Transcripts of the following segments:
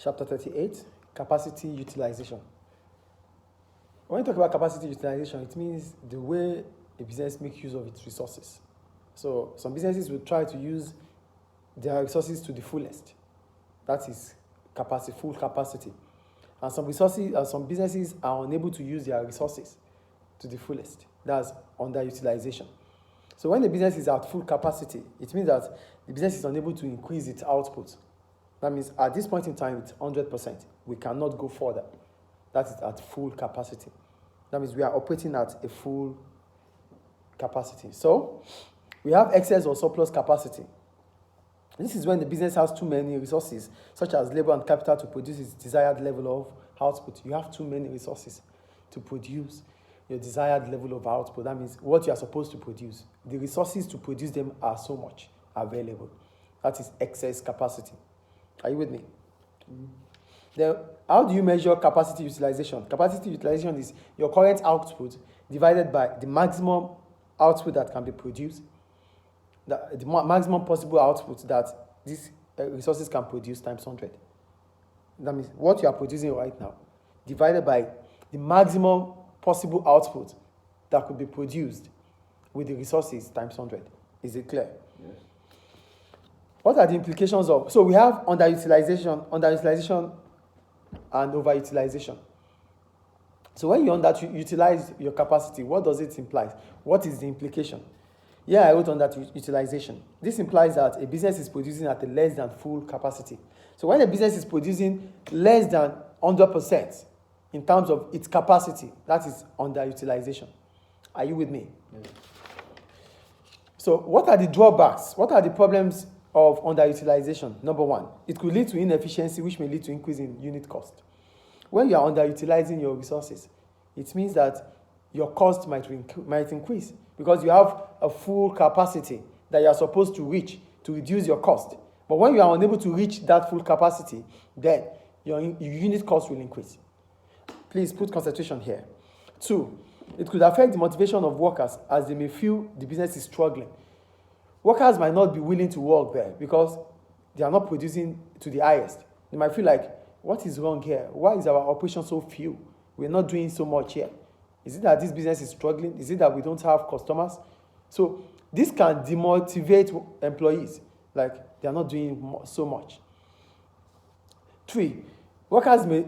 Chapter 38, capacity utilization. When you talk about capacity utilization, it means the way a business makes use of its resources. So some businesses will try to use their resources to the fullest. That is capacity, full capacity. And some businesses are unable to use their resources to the fullest. That's underutilization. So when the business is at full capacity, it means that the business is unable to increase its output. That means at this point in time, it's 100%. We cannot go further. That is at full capacity. That means we are operating at a full capacity. So we have excess or surplus capacity. This is when the business has too many resources, such as labor and capital, to produce its desired level of output. You have too many resources to produce your desired level of output. That means what you are supposed to produce. The resources to produce them are so much available. That is excess capacity. Are you with me? Mm-hmm. Then, how do you measure capacity utilization? Capacity utilization is your current output divided by the maximum output that can be produced, the maximum possible output that these resources can produce times 100. That means what you are producing right now divided by the maximum possible output that could be produced with the resources times 100. Is it clear? Yes. What are the implications of? So we have underutilization and overutilization. So when you underutilize your capacity, what does it imply? What is the implication? Yeah, I wrote underutilization. This implies that a business is producing at a less than full capacity. So when a business is producing less than 100% in terms of its capacity, that is underutilization. Are you with me? Yes. So what are the drawbacks? What are the problems of underutilization? Number one, it could lead to inefficiency, which may lead to increase in unit cost. When you are underutilizing your resources, it means that your cost might increase because you have a full capacity that you are supposed to reach to reduce your cost. But when you are unable to reach that full capacity, then your unit cost will increase. Please put concentration here. 2, it could affect the motivation of workers as they may feel the business is struggling. Workers might not be willing to work there because they are not producing to the highest. They might feel like, what is wrong here? Why is our operation so few? We're not doing so much here. Is it that this business is struggling? Is it that we don't have customers? So this can demotivate employees, like they are not doing so much. 3, workers may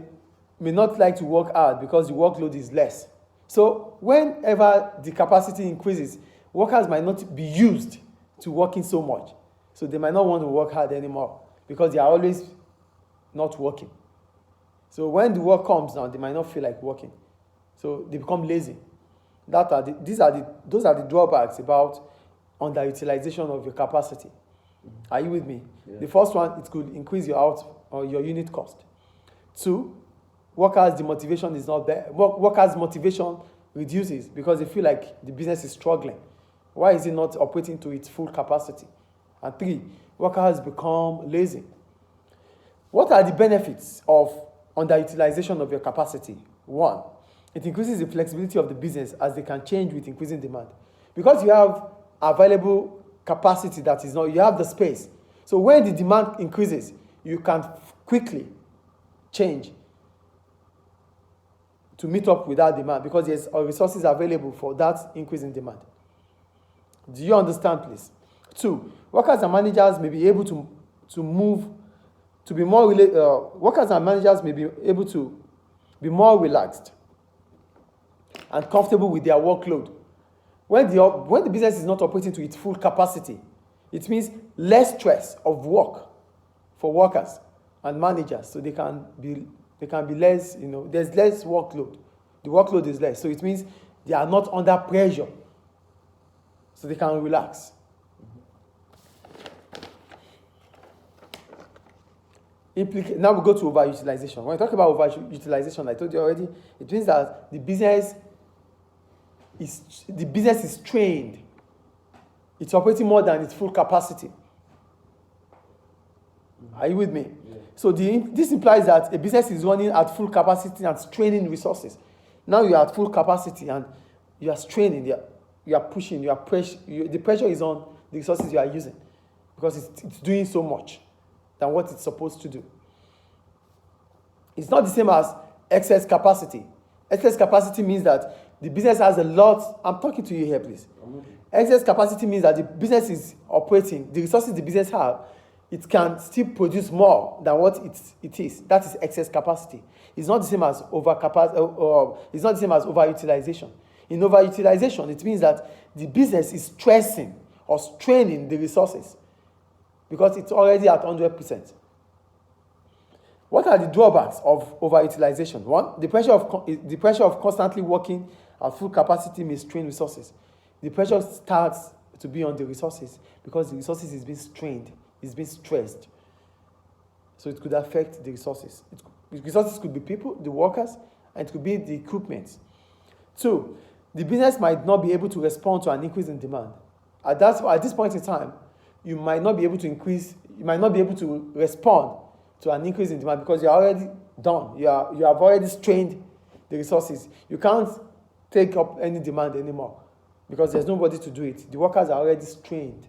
not like to work hard because the workload is less. So whenever the capacity increases, workers might not be used to working so much. So they might not want to work hard anymore because they are always not working. So when the work comes now, they might not feel like working. So they become lazy. Those are the drawbacks about underutilization of your capacity. Mm-hmm. Are you with me? Yeah. The first one, it could increase your unit cost. 2, workers' motivation is not there. Workers' motivation reduces because they feel like the business is struggling. Why is it not operating to its full capacity? And 3, workers become lazy. What are the benefits of underutilization of your capacity? 1, it increases the flexibility of the business as they can change with increasing demand. Because you have available capacity you have the space. So when the demand increases, you can quickly change to meet up with that demand because there's resources available for that increase in demand. Do you understand, please? 2, workers and managers may be able to move to be more workers and managers may be able to be more relaxed and comfortable with their workload. When the business is not operating to its full capacity, it means less stress of work for workers and managers, so they can be less, there's less workload. The workload is less, so it means they are not under pressure, so they can relax. Now we go to overutilization. When we talk about overutilization, I told you already, it means that the business is strained. It's operating more than its full capacity. Are you with me? Yeah. So this implies that a business is running at full capacity and straining resources. Now you are at full capacity and you are straining. You are pushing. The pressure is on the resources you are using because it's doing so much than what it's supposed to do. It's not the same as excess capacity. Excess capacity means that the business has a lot. I'm talking to you here, please. Excess capacity means that the business is operating, the resources the business have, it can still produce more than what it is. That is excess capacity. It's not the same as it's not the same as overutilization. In overutilization, it means that the business is stressing or straining the resources because it's already at 100%. What are the drawbacks of overutilization? One, the pressure of constantly working at full capacity may strain resources. The pressure starts to be on the resources because the resources is being strained, is being stressed. So it could affect the resources. The resources could be people, the workers, and it could be the equipment. Two, the business might not be able to respond to an increase in demand. At this point in time, you might not be able to respond to an increase in demand because you're already done. You have already strained the resources. You can't take up any demand anymore because there's nobody to do it. The workers are already strained.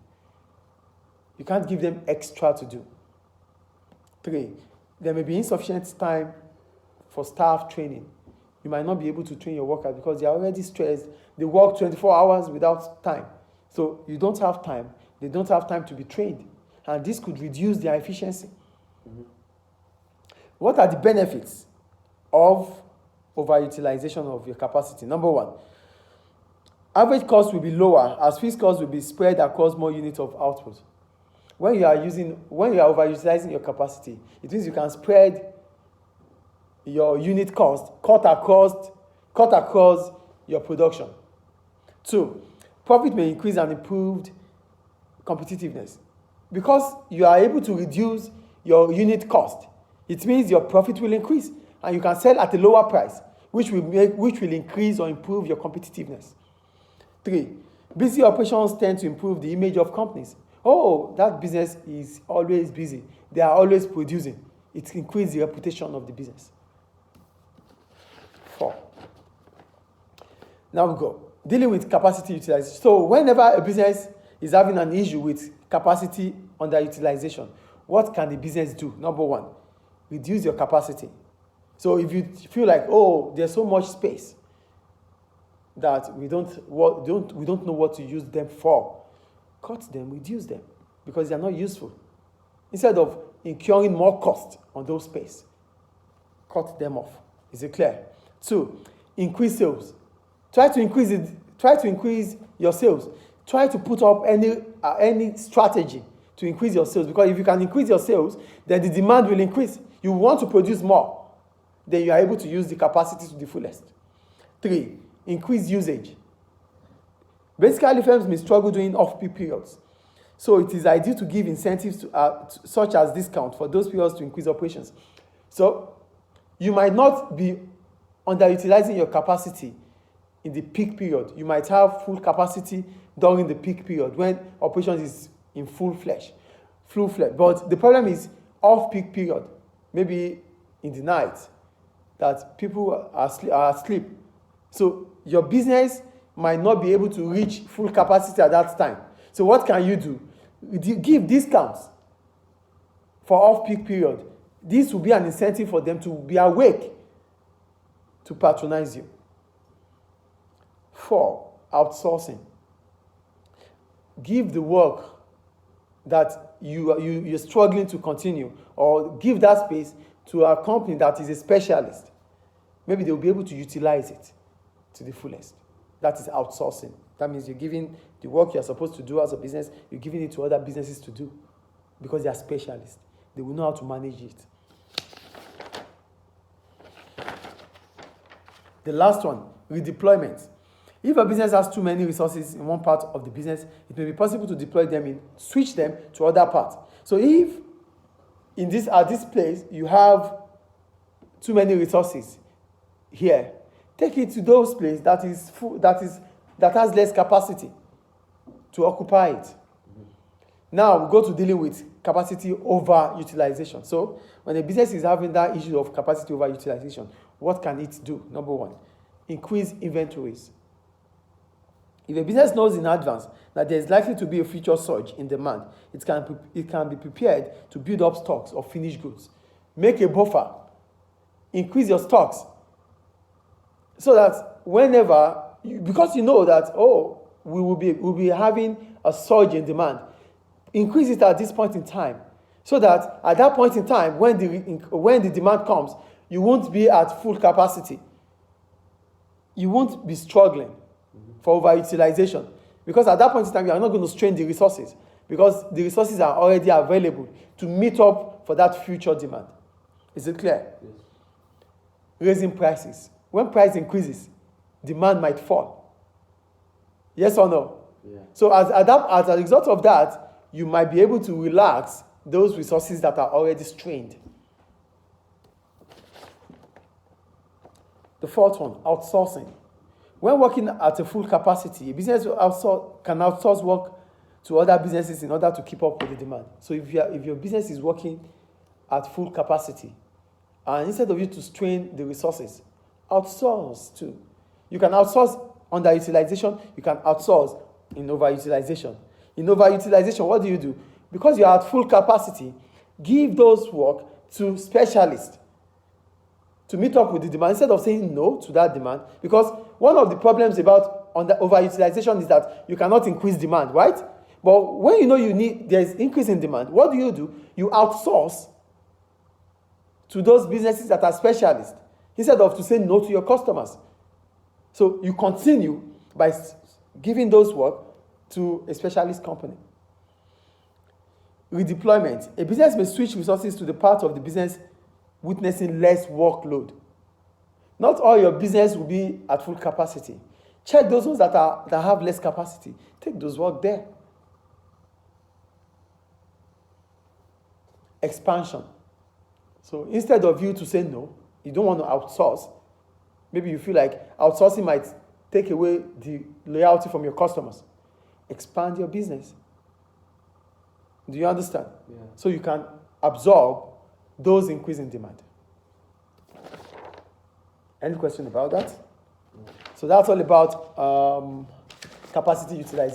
You can't give them extra to do. Three, there may be insufficient time for staff training. You might not be able to train your workers because they're already stressed. They work 24 hours without time. So you don't have time. They don't have time to be trained. And this could reduce their efficiency. Mm-hmm. What are the benefits of overutilization of your capacity? Number one, average cost will be lower as fixed costs will be spread across more units of output. When you are overutilizing your capacity, it means you can spread your unit cost, cut across your production. Two, profit may increase and improved competitiveness. Because you are able to reduce your unit cost, it means your profit will increase and you can sell at a lower price, which will increase or improve your competitiveness. Three, busy operations tend to improve the image of companies. Oh, that business is always busy. They are always producing. It increases the reputation of the business. 4. Now we go. Dealing with capacity utilization. So whenever a business is having an issue with capacity underutilization, what can the business do? Number one, reduce your capacity. So if you feel like, oh, there's so much space that we don't know what to use them for, cut them, reduce them, because they are not useful. Instead of incurring more cost on those space, cut them off. Is it clear? 2, increase sales. Try to increase your sales. Try to put up any strategy to increase your sales, because if you can increase your sales, then the demand will increase. You want to produce more, then you are able to use the capacity to the fullest. 3, increase usage. Basically, firms may struggle during off-peak periods. So it is ideal to give incentives such as discount for those periods to increase operations. So you might not be underutilizing your capacity in the peak period. You might have full capacity during the peak period when operations is in full flesh. But the problem is off-peak period, maybe in the night, that people are asleep. So your business might not be able to reach full capacity at that time. So what can you do? Give discounts for off-peak period. This will be an incentive for them to be awake to patronize you. 4, outsourcing. Give the work that you're struggling to continue, or give that space to a company that is a specialist. Maybe they'll be able to utilize it to the fullest. That is outsourcing. That means you're giving the work you're supposed to do as a business, you're giving it to other businesses to do because they are specialists. They will know how to manage it. The last one, redeployment. If a business has too many resources in one part of the business, it may be possible to switch them to other parts. So if at this place you have too many resources here, take it to those places that has less capacity to occupy it. Mm-hmm. Now we go to dealing with capacity overutilization. So when a business is having that issue of capacity overutilization, what can it do? Number one, increase inventories. If a business knows in advance that there is likely to be a future surge in demand, it can be prepared to build up stocks of finished goods. Make a buffer increase your stocks. So that whenever, because you know that, we'll be having a surge in demand, increase it at this point in time. So that at that point in time, when the demand comes, you won't be at full capacity. You won't be struggling for overutilization. Because at that point in time, you are not going to strain the resources. Because the resources are already available to meet up for that future demand. Is it clear? Yes. Raising prices. When price increases, demand might fall. Yes or no? Yeah. So as a result of that, you might be able to relax those resources that are already strained. The fourth one, outsourcing. When working at a full capacity, a business can outsource work to other businesses in order to keep up with the demand. So if your business is working at full capacity, and instead of you to strain the resources, outsource too. You can outsource underutilization, you can outsource in overutilization. In overutilization, what do? Because you are at full capacity, give those work to specialists to meet up with the demand instead of saying no to that demand. Because one of the problems about overutilization is that you cannot increase demand, right? But when you know there's increase in demand, what do? You outsource to those businesses that are specialists instead of to say no to your customers. So you continue by giving those work to a specialist company. Redeployment. A business may switch resources to the part of the business witnessing less workload. Not all your business will be at full capacity. Check those ones that have less capacity. Take those work there. Expansion. So instead of you to say no, you don't want to outsource. Maybe you feel like outsourcing might take away the loyalty from your customers. Expand your business. Do you understand? Yeah. So you can absorb those increasing demand. Any question about that? No. So that's all about capacity utilization.